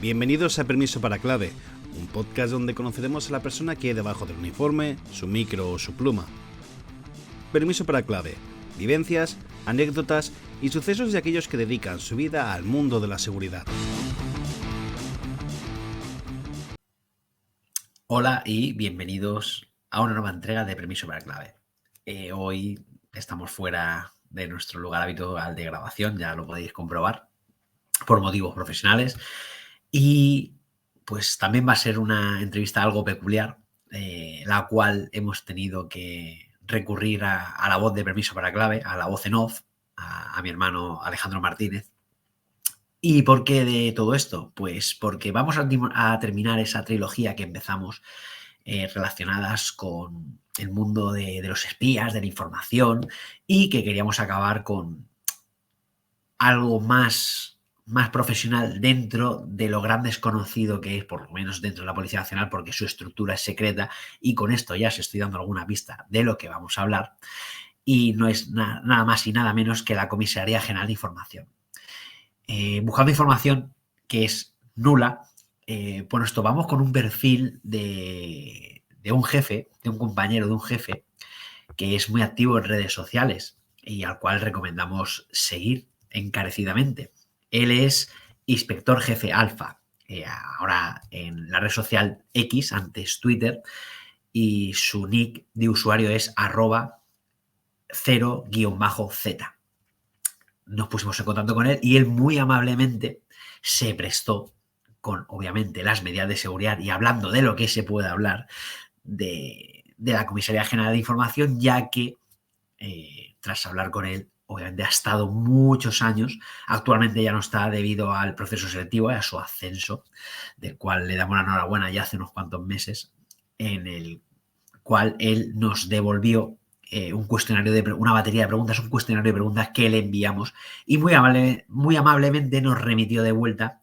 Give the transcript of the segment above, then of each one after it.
Bienvenidos a Permiso para Clave, un podcast donde conoceremos a la persona que hay debajo del uniforme, su micro o su pluma. Permiso para Clave, vivencias, anécdotas y sucesos de aquellos que dedican su vida al mundo de la seguridad. Hola y bienvenidos a una nueva entrega de Permiso para Clave. Hoy estamos fuera de nuestro lugar habitual de grabación, ya lo podéis comprobar, por motivos profesionales. Y pues también va a ser una entrevista algo peculiar, la cual hemos tenido que recurrir a la voz de Permiso para Clave, a la voz en off, a mi hermano Alejandro Martínez. ¿Y por qué de todo esto? Pues porque vamos a terminar esa trilogía que empezamos relacionadas con el mundo de los espías, de la información, y que queríamos acabar con algo más profesional dentro de lo gran desconocido que es, por lo menos dentro de la Policía Nacional, porque su estructura es secreta, y con esto ya os estoy dando alguna pista de lo que vamos a hablar, y no es nada más y nada menos que la Comisaría General de Información. Buscando información que es nula, pues nos topamos con un perfil de un jefe, de un compañero de un jefe, que es muy activo en redes sociales y al cual recomendamos seguir encarecidamente. Él es Inspector Jefe Alfa, ahora en la red social X, antes Twitter, y su nick de usuario es @0_z. Nos pusimos en contacto con él y él muy amablemente se prestó, con obviamente las medidas de seguridad y hablando de lo que se puede hablar de la Comisaría General de Información, ya que tras hablar con él, obviamente ha estado muchos años, actualmente ya no está debido al proceso selectivo, a su ascenso, del cual le damos la enhorabuena ya hace unos cuantos meses, en el cual él nos devolvió un cuestionario una batería de preguntas, un cuestionario de preguntas que le enviamos y muy amablemente nos remitió de vuelta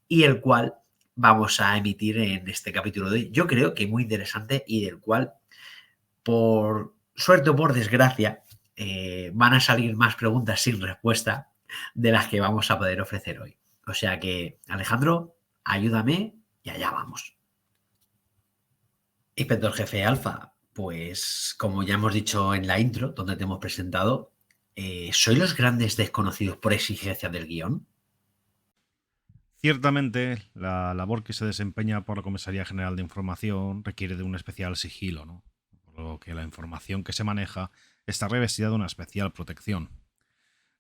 y el cual vamos a emitir en este capítulo de hoy. Yo creo que muy interesante y del cual, por suerte o por desgracia, van a salir más preguntas sin respuesta de las que vamos a poder ofrecer hoy. O sea que, Alejandro, ayúdame y allá vamos. Inspector Jefe Alfa, pues como ya hemos dicho en la intro, donde te hemos presentado, ¿soy los grandes desconocidos por exigencia del guión? Ciertamente, la labor que se desempeña por la Comisaría General de Información requiere de un especial sigilo, ¿no? Por lo que la información que se maneja está revestida de una especial protección.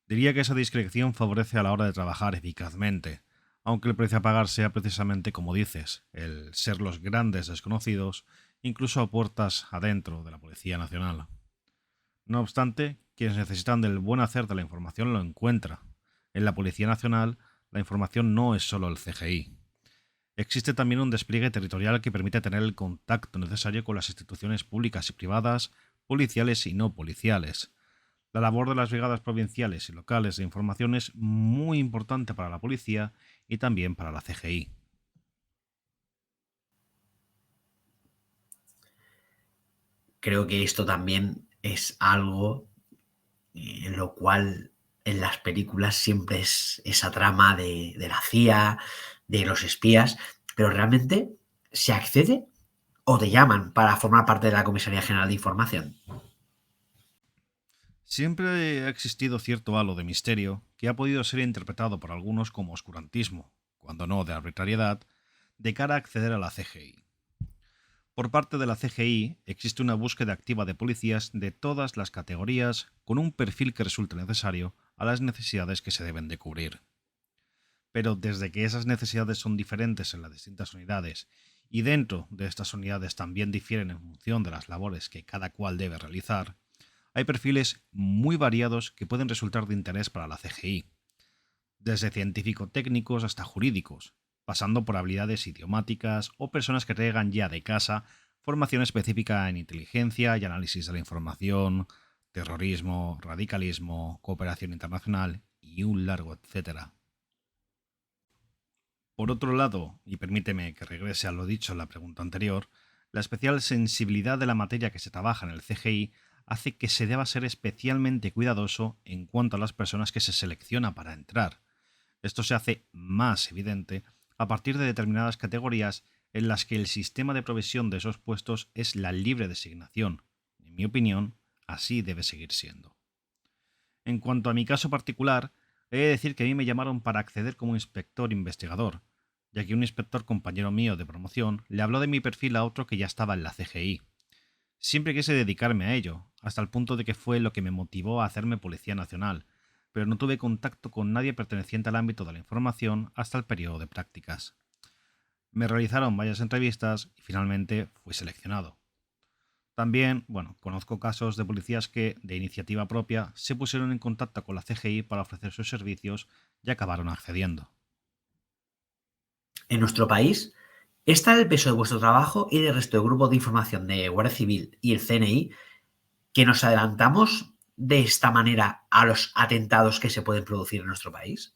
Diría que esa discreción favorece a la hora de trabajar eficazmente, aunque el precio a pagar sea precisamente como dices, el ser los grandes desconocidos, incluso a puertas adentro de la Policía Nacional. No obstante, quienes necesitan del buen hacer de la información lo encuentran. En la Policía Nacional, la información no es solo el CGI. Existe también un despliegue territorial que permite tener el contacto necesario con las instituciones públicas y privadas, policiales y no policiales. La labor de las brigadas provinciales y locales de información es muy importante para la policía y también para la CGI. Creo que esto también es algo en lo cual en las películas siempre es esa trama de la CIA, de los espías, pero realmente se accede o te llaman para formar parte de la Comisaría General de Información. Siempre ha existido cierto halo de misterio que ha podido ser interpretado por algunos como oscurantismo, cuando no de arbitrariedad, de cara a acceder a la CGI. Por parte de la CGI existe una búsqueda activa de policías de todas las categorías con un perfil que resulte necesario a las necesidades que se deben de cubrir. Pero desde que esas necesidades son diferentes en las distintas unidades y dentro de estas unidades también difieren en función de las labores que cada cual debe realizar, hay perfiles muy variados que pueden resultar de interés para la CGI, desde científico-técnicos hasta jurídicos, pasando por habilidades idiomáticas o personas que traigan ya de casa formación específica en inteligencia y análisis de la información, terrorismo, radicalismo, cooperación internacional y un largo etcétera. Por otro lado, y permíteme que regrese a lo dicho en la pregunta anterior, la especial sensibilidad de la materia que se trabaja en el CGI hace que se deba ser especialmente cuidadoso en cuanto a las personas que se selecciona para entrar. Esto se hace más evidente a partir de determinadas categorías en las que el sistema de provisión de esos puestos es la libre designación. En mi opinión, así debe seguir siendo. En cuanto a mi caso particular, he de decir que a mí me llamaron para acceder como inspector investigador, ya que un inspector compañero mío de promoción le habló de mi perfil a otro que ya estaba en la CGI. Siempre quise dedicarme a ello, hasta el punto de que fue lo que me motivó a hacerme policía nacional, pero no tuve contacto con nadie perteneciente al ámbito de la información hasta el periodo de prácticas. Me realizaron varias entrevistas y finalmente fui seleccionado. También, conozco casos de policías que, de iniciativa propia, se pusieron en contacto con la CGI para ofrecer sus servicios y acabaron accediendo. En nuestro país está el peso de vuestro trabajo y del resto de grupos de información de Guardia Civil y el CNI que nos adelantamos de esta manera a los atentados que se pueden producir en nuestro país.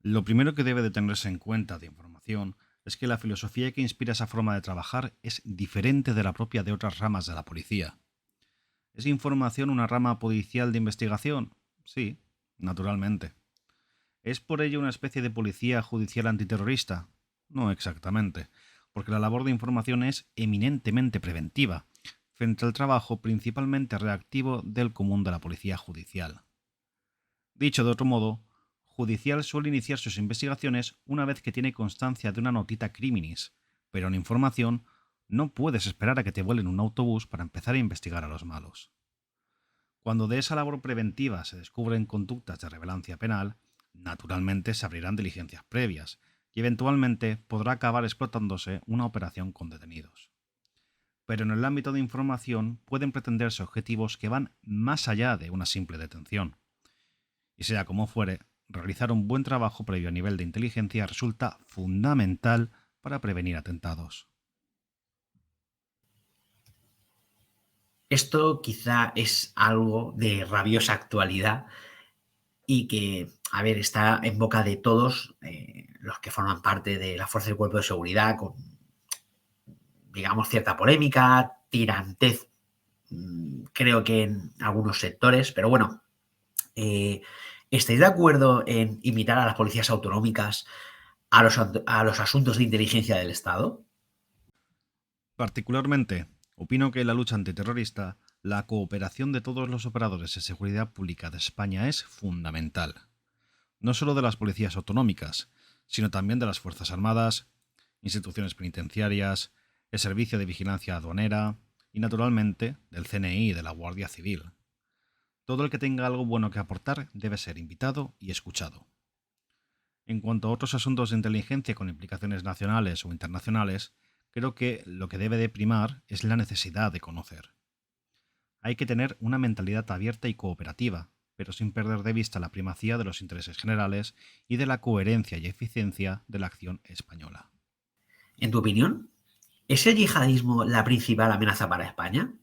Lo primero que debe de tenerse en cuenta de información es que la filosofía que inspira esa forma de trabajar es diferente de la propia de otras ramas de la policía. ¿Es información una rama policial de investigación? Sí, naturalmente. ¿Es por ello una especie de policía judicial antiterrorista? No exactamente, porque la labor de información es eminentemente preventiva, frente al trabajo principalmente reactivo del común de la policía judicial. Dicho de otro modo, judicial suele iniciar sus investigaciones una vez que tiene constancia de una notita criminis, pero en información no puedes esperar a que te vuelen un autobús para empezar a investigar a los malos. Cuando de esa labor preventiva se descubren conductas de relevancia penal, naturalmente se abrirán diligencias previas y eventualmente podrá acabar explotándose una operación con detenidos. Pero en el ámbito de información pueden pretenderse objetivos que van más allá de una simple detención. Y sea como fuere, realizar un buen trabajo previo a nivel de inteligencia resulta fundamental para prevenir atentados. Esto quizá es algo de rabiosa actualidad y que, a ver, está en boca de todos los que forman parte de la fuerza del cuerpo de seguridad con, digamos, cierta polémica, tirantez, creo que en algunos sectores, pero bueno, ¿estáis de acuerdo en invitar a las policías autonómicas a los asuntos de inteligencia del Estado? Particularmente, opino que en la lucha antiterrorista, la cooperación de todos los operadores de seguridad pública de España es fundamental. No solo de las policías autonómicas, sino también de las Fuerzas Armadas, instituciones penitenciarias, el Servicio de Vigilancia Aduanera y, naturalmente, del CNI y de la Guardia Civil. Todo el que tenga algo bueno que aportar debe ser invitado y escuchado. En cuanto a otros asuntos de inteligencia con implicaciones nacionales o internacionales, creo que lo que debe de primar es la necesidad de conocer. Hay que tener una mentalidad abierta y cooperativa, pero sin perder de vista la primacía de los intereses generales y de la coherencia y eficiencia de la acción española. En tu opinión, ¿es el yihadismo la principal amenaza para España?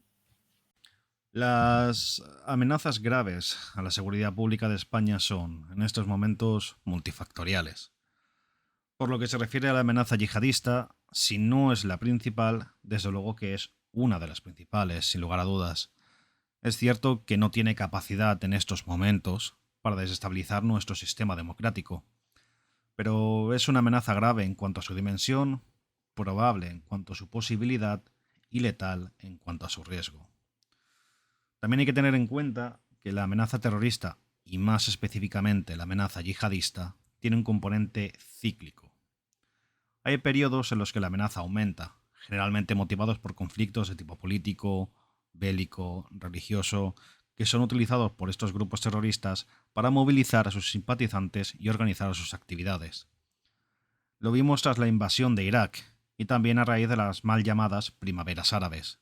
Las amenazas graves a la seguridad pública de España son, en estos momentos, multifactoriales. Por lo que se refiere a la amenaza yihadista, si no es la principal, desde luego que es una de las principales, sin lugar a dudas. Es cierto que no tiene capacidad en estos momentos para desestabilizar nuestro sistema democrático, pero es una amenaza grave en cuanto a su dimensión, probable en cuanto a su posibilidad y letal en cuanto a su riesgo. También hay que tener en cuenta que la amenaza terrorista, y más específicamente la amenaza yihadista, tiene un componente cíclico. Hay periodos en los que la amenaza aumenta, generalmente motivados por conflictos de tipo político, bélico, religioso, que son utilizados por estos grupos terroristas para movilizar a sus simpatizantes y organizar sus actividades. Lo vimos tras la invasión de Irak y también a raíz de las mal llamadas primaveras árabes.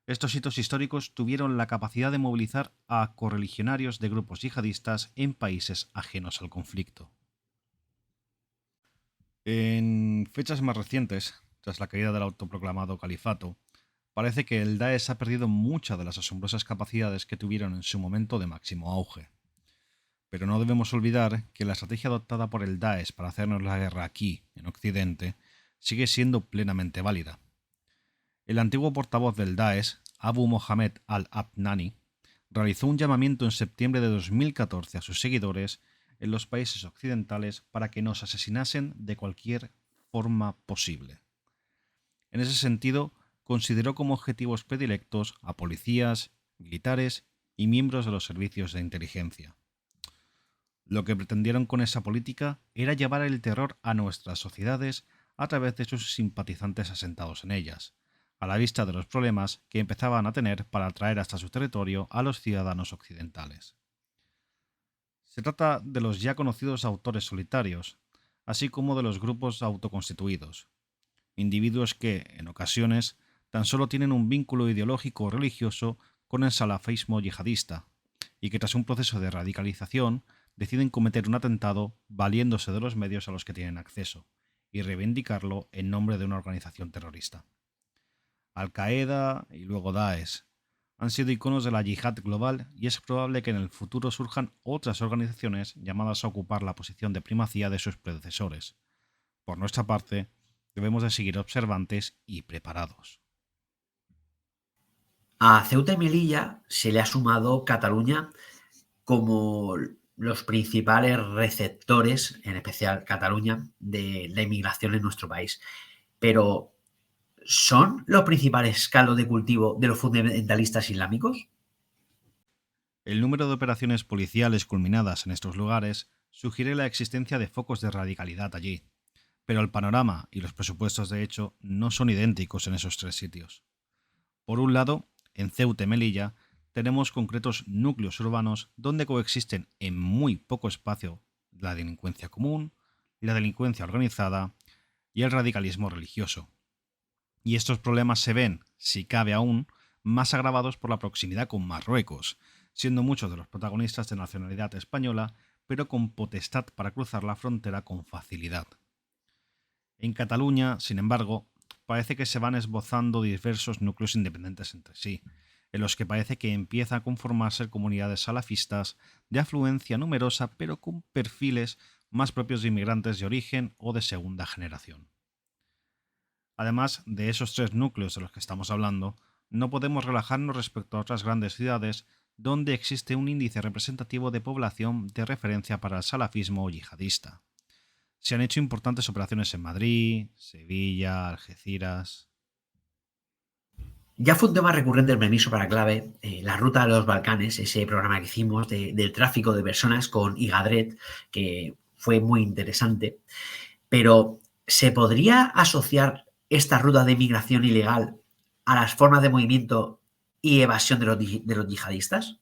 Estos hitos históricos tuvieron la capacidad de movilizar a correligionarios de grupos yihadistas en países ajenos al conflicto. En fechas más recientes, tras la caída del autoproclamado califato, parece que el Daesh ha perdido muchas de las asombrosas capacidades que tuvieron en su momento de máximo auge. Pero no debemos olvidar que la estrategia adoptada por el Daesh para hacernos la guerra aquí, en Occidente, sigue siendo plenamente válida. El antiguo portavoz del Daesh, Abu Mohammed al-Abnani, realizó un llamamiento en septiembre de 2014 a sus seguidores en los países occidentales para que nos asesinasen de cualquier forma posible. En ese sentido, consideró como objetivos predilectos a policías, militares y miembros de los servicios de inteligencia. Lo que pretendieron con esa política era llevar el terror a nuestras sociedades a través de sus simpatizantes asentados en ellas, a la vista de los problemas que empezaban a tener para atraer hasta su territorio a los ciudadanos occidentales. Se trata de los ya conocidos autores solitarios, así como de los grupos autoconstituidos, individuos que, en ocasiones, tan solo tienen un vínculo ideológico o religioso con el salafismo yihadista, y que tras un proceso de radicalización deciden cometer un atentado valiéndose de los medios a los que tienen acceso, y reivindicarlo en nombre de una organización terrorista. Al-Qaeda y luego Daesh han sido iconos de la yihad global y es probable que en el futuro surjan otras organizaciones llamadas a ocupar la posición de primacía de sus predecesores. Por nuestra parte, debemos de seguir observantes y preparados. A Ceuta y Melilla se le ha sumado Cataluña como los principales receptores, en especial Cataluña, de la inmigración en nuestro país. Pero, ¿son los principales caldos de cultivo de los fundamentalistas islámicos? El número de operaciones policiales culminadas en estos lugares sugiere la existencia de focos de radicalidad allí, pero el panorama y los presupuestos de hecho no son idénticos en esos tres sitios. Por un lado, en Ceuta y Melilla tenemos concretos núcleos urbanos donde coexisten en muy poco espacio la delincuencia común, la delincuencia organizada y el radicalismo religioso. Y estos problemas se ven, si cabe aún, más agravados por la proximidad con Marruecos, siendo muchos de los protagonistas de nacionalidad española, pero con potestad para cruzar la frontera con facilidad. En Cataluña, sin embargo, parece que se van esbozando diversos núcleos independientes entre sí, en los que parece que empiezan a conformarse comunidades salafistas de afluencia numerosa, pero con perfiles más propios de inmigrantes de origen o de segunda generación. Además de esos tres núcleos de los que estamos hablando, no podemos relajarnos respecto a otras grandes ciudades donde existe un índice representativo de población de referencia para el salafismo yihadista. Se han hecho importantes operaciones en Madrid, Sevilla, Algeciras. Ya fue un tema recurrente el permiso para clave, la ruta de los Balcanes, ese programa que hicimos del tráfico de personas con Igadret, que fue muy interesante. Pero, ¿se podría asociar esta ruta de migración ilegal a las formas de movimiento y evasión de los yihadistas?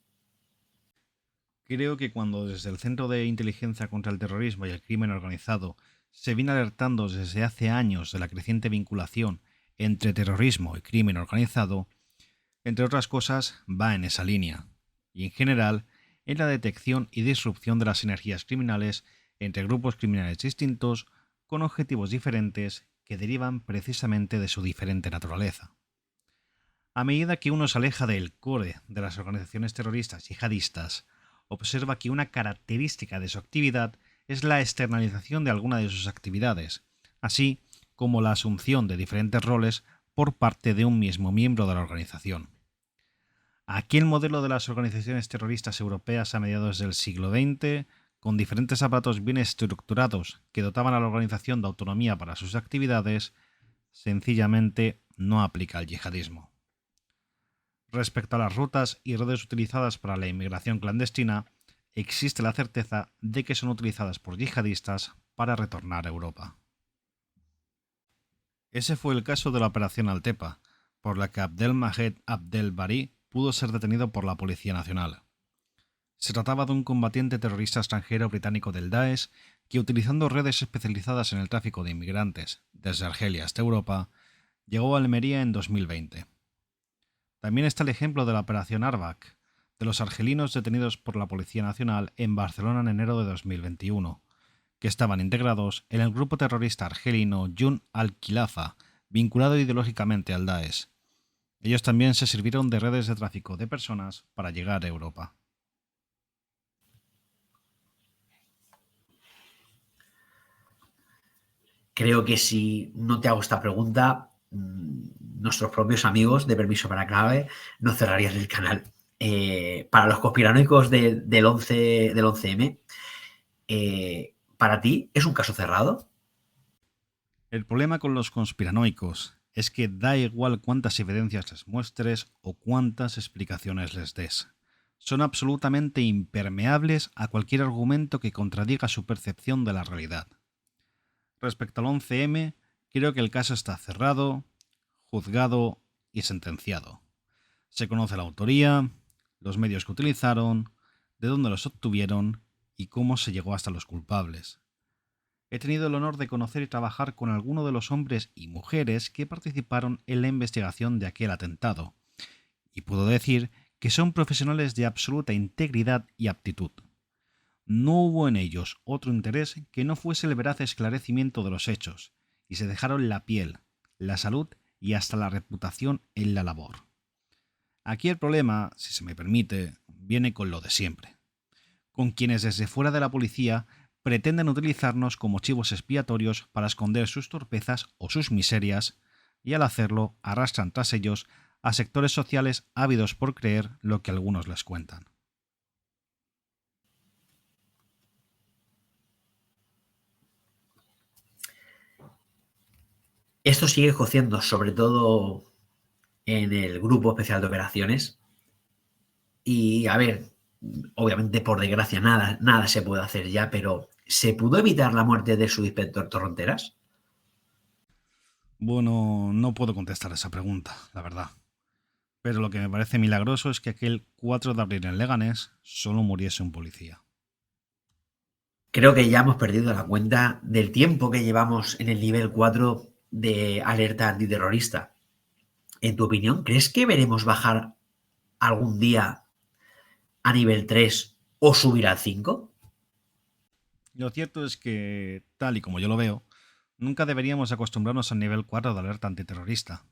Creo que cuando desde el Centro de Inteligencia contra el Terrorismo y el Crimen Organizado se viene alertando desde hace años de la creciente vinculación entre terrorismo y crimen organizado, entre otras cosas, va en esa línea, y en general en la detección y disrupción de las energías criminales entre grupos criminales distintos con objetivos diferentes que derivan precisamente de su diferente naturaleza. A medida que uno se aleja del core de las organizaciones terroristas yihadistas, observa que una característica de su actividad es la externalización de alguna de sus actividades, así como la asunción de diferentes roles por parte de un mismo miembro de la organización. Aquel modelo de las organizaciones terroristas europeas a mediados del siglo XX, con diferentes aparatos bien estructurados que dotaban a la organización de autonomía para sus actividades, sencillamente no aplica al yihadismo. Respecto a las rutas y redes utilizadas para la inmigración clandestina, existe la certeza de que son utilizadas por yihadistas para retornar a Europa. Ese fue el caso de la Operación Altepa, por la que Abdelmahed Abdel-Bari pudo ser detenido por la Policía Nacional. Se trataba de un combatiente terrorista extranjero británico del Daesh que, utilizando redes especializadas en el tráfico de inmigrantes desde Argelia hasta Europa, llegó a Almería en 2020. También está el ejemplo de la Operación Arbac, de los argelinos detenidos por la Policía Nacional en Barcelona en enero de 2021, que estaban integrados en el grupo terrorista argelino Jun al-Khilafa, vinculado ideológicamente al Daesh. Ellos también se sirvieron de redes de tráfico de personas para llegar a Europa. Creo que si no te hago esta pregunta, nuestros propios amigos de Permiso para Clave no cerrarían el canal. Para los conspiranoicos del 11M, ¿Para ti es un caso cerrado? El problema con los conspiranoicos es que da igual cuántas evidencias les muestres o cuántas explicaciones les des. Son absolutamente impermeables a cualquier argumento que contradiga su percepción de la realidad. Respecto al 11M, creo que el caso está cerrado, juzgado y sentenciado. Se conoce la autoría, los medios que utilizaron, de dónde los obtuvieron y cómo se llegó hasta los culpables. He tenido el honor de conocer y trabajar con algunos de los hombres y mujeres que participaron en la investigación de aquel atentado, y puedo decir que son profesionales de absoluta integridad y aptitud. No hubo en ellos otro interés que no fuese el veraz esclarecimiento de los hechos, y se dejaron la piel, la salud y hasta la reputación en la labor. Aquí el problema, si se me permite, viene con lo de siempre, con quienes desde fuera de la policía pretenden utilizarnos como chivos expiatorios para esconder sus torpezas o sus miserias, y al hacerlo arrastran tras ellos a sectores sociales ávidos por creer lo que algunos les cuentan. Esto sigue cociendo, sobre todo en el grupo especial de operaciones. Y a ver, obviamente por desgracia nada se puede hacer ya, pero ¿se pudo evitar la muerte de su inspector Torronteras? Bueno, no puedo contestar esa pregunta, la verdad. Pero lo que me parece milagroso es que aquel 4 de abril en Leganés solo muriese un policía. Creo que ya hemos perdido la cuenta del tiempo que llevamos en el nivel 4 de alerta antiterrorista. En tu opinión, ¿crees que veremos bajar algún día a nivel 3 o subir al 5? Lo cierto es que, tal y como yo lo veo, nunca deberíamos acostumbrarnos al nivel 4 de alerta antiterrorista.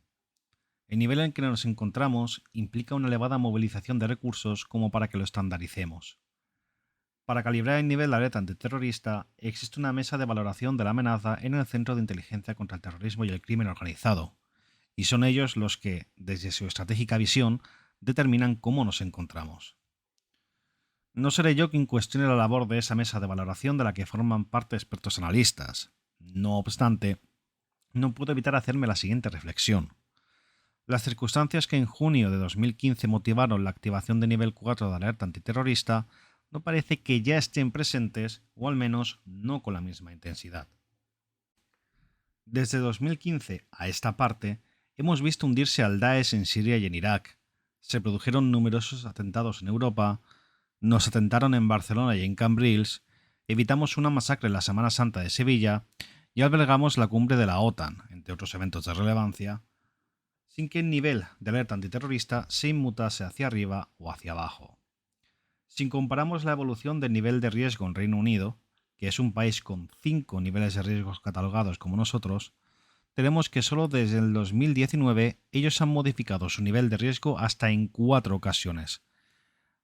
El nivel en el que nos encontramos implica una elevada movilización de recursos como para que lo estandaricemos. Para calibrar el nivel de alerta antiterrorista, existe una mesa de valoración de la amenaza en el Centro de Inteligencia contra el Terrorismo y el Crimen Organizado, y son ellos los que, desde su estratégica visión, determinan cómo nos encontramos. No seré yo quien cuestione la labor de esa mesa de valoración de la que forman parte expertos analistas. No obstante, no puedo evitar hacerme la siguiente reflexión. Las circunstancias que en junio de 2015 motivaron la activación de nivel 4 de alerta antiterrorista no parece que ya estén presentes, o al menos no con la misma intensidad. Desde 2015 a esta parte, hemos visto hundirse al Daesh en Siria y en Irak, se produjeron numerosos atentados en Europa, nos atentaron en Barcelona y en Cambrils, evitamos una masacre en la Semana Santa de Sevilla y albergamos la cumbre de la OTAN, entre otros eventos de relevancia, sin que el nivel de alerta antiterrorista se inmutase hacia arriba o hacia abajo. Si comparamos la evolución del nivel de riesgo en Reino Unido, que es un país con 5 niveles de riesgos catalogados como nosotros, tenemos que solo desde el 2019 ellos han modificado su nivel de riesgo hasta en 4 ocasiones,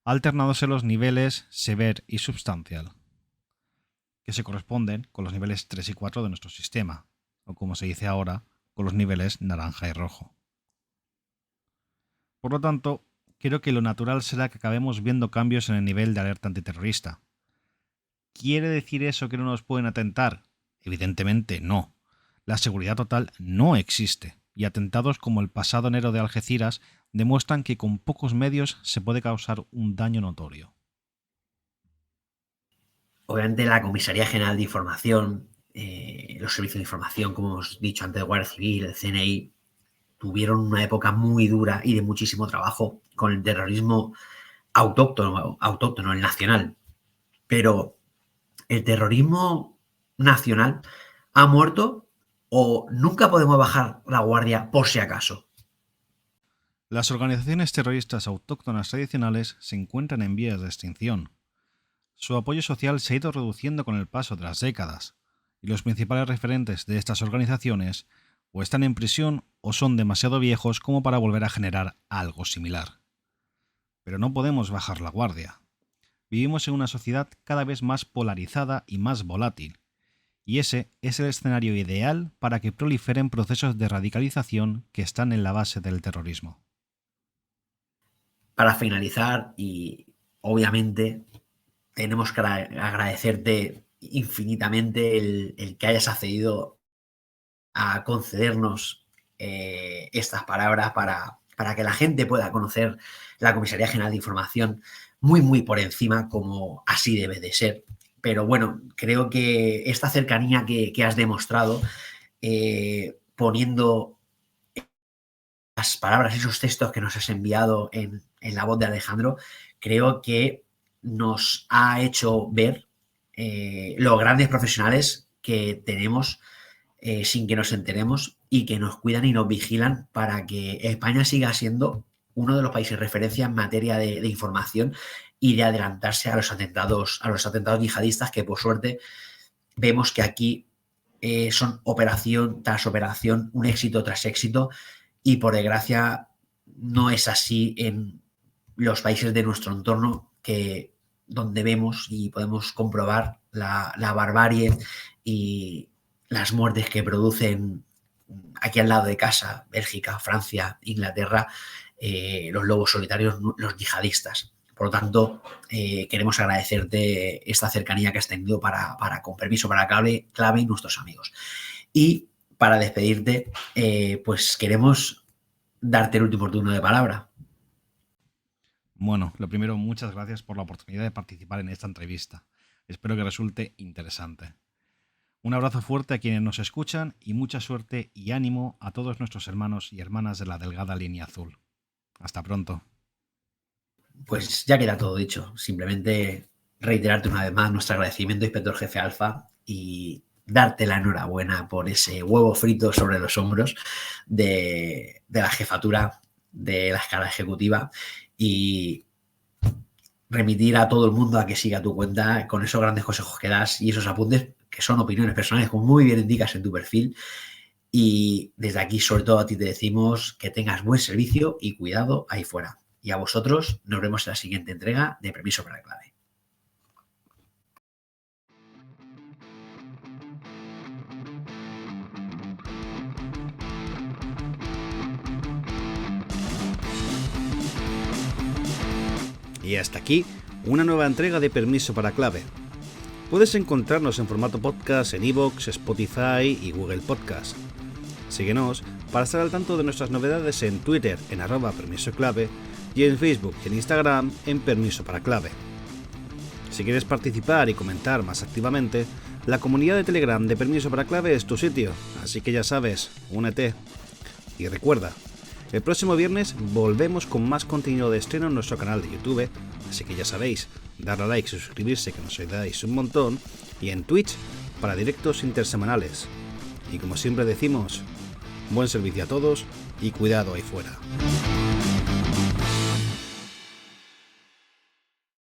alternándose los niveles Severe y Substantial, que se corresponden con los niveles 3 y 4 de nuestro sistema, o como se dice ahora, con los niveles naranja y rojo. Por lo tanto, creo que lo natural será que acabemos viendo cambios en el nivel de alerta antiterrorista. ¿Quiere decir eso que no nos pueden atentar? Evidentemente no. La seguridad total no existe, y atentados como el pasado enero de Algeciras demuestran que con pocos medios se puede causar un daño notorio. Obviamente la Comisaría General de Información, los servicios de información, como hemos dicho antes, de Guardia Civil, el CNI, tuvieron una época muy dura y de muchísimo trabajo con el terrorismo autóctono, el nacional. Pero el terrorismo nacional ha muerto o nunca podemos bajar la guardia por si acaso. Las organizaciones terroristas autóctonas tradicionales se encuentran en vías de extinción. Su apoyo social se ha ido reduciendo con el paso de las décadas, y los principales referentes de estas organizaciones o están en prisión o son demasiado viejos como para volver a generar algo similar. Pero no podemos bajar la guardia. Vivimos en una sociedad cada vez más polarizada y más volátil, y ese es el escenario ideal para que proliferen procesos de radicalización que están en la base del terrorismo. Para finalizar, y obviamente tenemos que agradecerte infinitamente el que hayas accedido a concedernos estas palabras para que la gente pueda conocer la Comisaría General de Información muy, muy por encima, como así debe de ser. Pero bueno, creo que esta cercanía que has demostrado, poniendo las palabras, esos textos que nos has enviado en la voz de Alejandro, creo que nos ha hecho ver los grandes profesionales que tenemos sin que nos enteremos y que nos cuidan y nos vigilan para que España siga siendo uno de los países de referencia en materia de información y de adelantarse a los atentados yihadistas, que por suerte vemos que aquí son operación tras operación, un éxito tras éxito, y por desgracia no es así en los países de nuestro entorno, donde vemos y podemos comprobar la barbarie y las muertes que producen aquí al lado de casa, Bélgica, Francia, Inglaterra, los lobos solitarios, los yihadistas. Por lo tanto, queremos agradecerte esta cercanía que has tenido con permiso para Clave y nuestros amigos. Y para despedirte, pues queremos darte el último turno de palabra. Bueno, lo primero, muchas gracias por la oportunidad de participar en esta entrevista. Espero que resulte interesante. Un abrazo fuerte a quienes nos escuchan y mucha suerte y ánimo a todos nuestros hermanos y hermanas de la delgada línea azul. Hasta pronto. Pues ya queda todo dicho. Simplemente reiterarte una vez más nuestro agradecimiento, Inspector Jefe Alfa, y darte la enhorabuena por ese huevo frito sobre los hombros de la jefatura de la escala ejecutiva, y remitir a todo el mundo a que siga tu cuenta con esos grandes consejos que das y esos apuntes que son opiniones personales, como muy bien indicas en tu perfil. Y desde aquí, sobre todo a ti, te decimos que tengas buen servicio y cuidado ahí fuera. Y a vosotros nos vemos en la siguiente entrega de Permiso para Clave. Y hasta aquí una nueva entrega de Permiso para Clave. Puedes encontrarnos en formato podcast en iVoox, Spotify y Google Podcast. Síguenos para estar al tanto de nuestras novedades en Twitter en @permisoclave y en Facebook y en Instagram en Permiso para Clave. Si quieres participar y comentar más activamente, la comunidad de Telegram de Permiso para Clave es tu sitio, así que ya sabes, únete. Y recuerda, el próximo viernes volvemos con más contenido de estreno en nuestro canal de YouTube, así que ya sabéis, darle a like y suscribirse, que nos ayudáis un montón, y en Twitch para directos intersemanales. Y como siempre decimos, buen servicio a todos y cuidado ahí fuera.